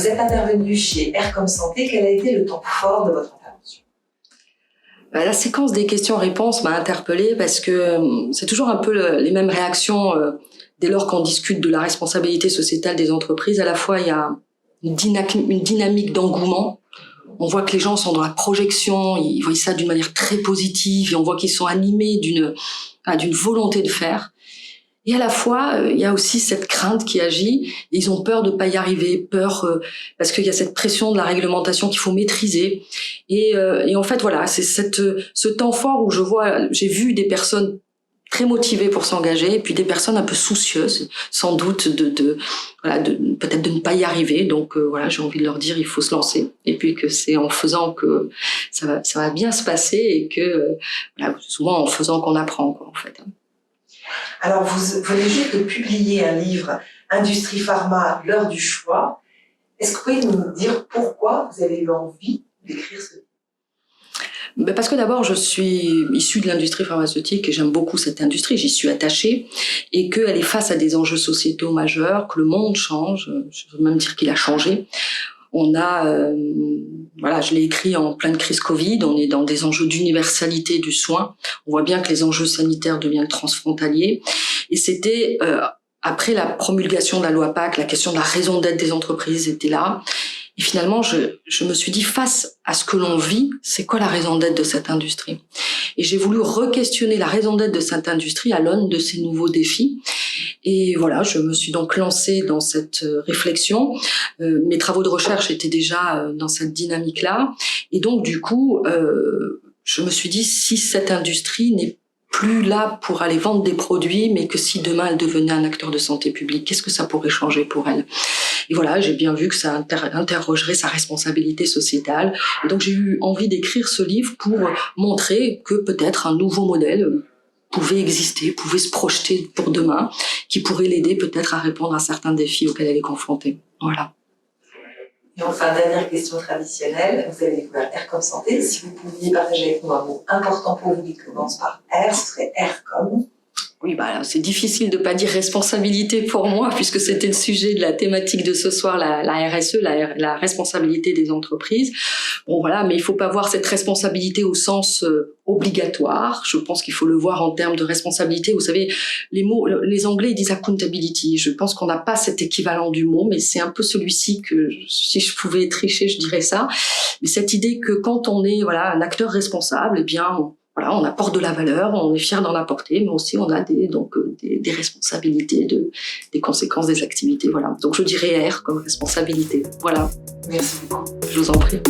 Vous êtes intervenu chez Air comme Santé. Quel a été le temps fort de votre intervention? La séquence des questions-réponses m'a interpellée parce que c'est toujours un peu les mêmes réactions dès lors qu'on discute de la responsabilité sociétale des entreprises. À la fois, il y a une dynamique d'engouement. On voit que les gens sont dans la projection, ils voient ça d'une manière très positive et on voit qu'ils sont animés d'une volonté de faire. Et à la fois, il y a aussi cette crainte qui agit. Ils ont peur de pas y arriver, peur parce qu'il y a cette pression de la réglementation qu'il faut maîtriser. Et en fait, voilà, c'est ce temps fort où j'ai vu des personnes très motivées pour s'engager, et puis des personnes un peu soucieuses, sans doute peut-être de ne pas y arriver. Donc voilà, j'ai envie de leur dire il faut se lancer, et puis que c'est en faisant que ça va bien se passer, et que voilà, souvent en faisant qu'on apprend, quoi, en fait. Alors, vous venez juste de publier un livre, Industrie Pharma, l'heure du choix. Est-ce que vous pouvez nous dire pourquoi vous avez eu envie d'écrire ce livre? Parce que d'abord, je suis issue de l'industrie pharmaceutique et j'aime beaucoup cette industrie, j'y suis attachée, et qu'elle est face à des enjeux sociétaux majeurs, que le monde change, je veux même dire qu'il a changé. On a, je l'ai écrit en pleine crise Covid, on est dans des enjeux d'universalité du soin. On voit bien que les enjeux sanitaires deviennent transfrontaliers. Et c'était, après la promulgation de la loi PAC, la question de la raison d'être des entreprises était là. Et finalement, je me suis dit, face à ce que l'on vit, c'est quoi la raison d'être de cette industrie? Et j'ai voulu re-questionner la raison d'être de cette industrie à l'aune de ces nouveaux défis. Et voilà, je me suis donc lancée dans cette réflexion. Mes travaux de recherche étaient déjà dans cette dynamique-là. Et donc, du coup, je me suis dit, si cette industrie n'est plus là pour aller vendre des produits, mais que si demain elle devenait un acteur de santé publique, qu'est-ce que ça pourrait changer pour elle? Et voilà, j'ai bien vu que ça interrogerait sa responsabilité sociétale. Et donc j'ai eu envie d'écrire ce livre pour montrer que peut-être un nouveau modèle pouvait exister, pouvait se projeter pour demain, qui pourrait l'aider peut-être à répondre à certains défis auxquels elle est confrontée. Voilà. Et enfin, dernière question traditionnelle, vous avez découvert Air comme Santé. Si vous pouviez partager avec nous un mot important pour vous qui commence par R, ce serait Air comme. Oui, c'est difficile de pas dire responsabilité pour moi, puisque c'était le sujet de la thématique de ce soir, la RSE, la responsabilité des entreprises. Bon, voilà, mais il faut pas voir cette responsabilité au sens obligatoire. Je pense qu'il faut le voir en termes de responsabilité. Vous savez, les Anglais ils disent accountability. Je pense qu'on n'a pas cet équivalent du mot, mais c'est un peu celui-ci que, si je pouvais tricher, je dirais ça. Mais cette idée que quand on est, un acteur responsable, eh bien, on apporte de la valeur, on est fier d'en apporter, mais aussi on a des responsabilités, des conséquences des activités. Voilà. Donc je dirais R comme responsabilité. Voilà. Merci beaucoup. Je vous en prie.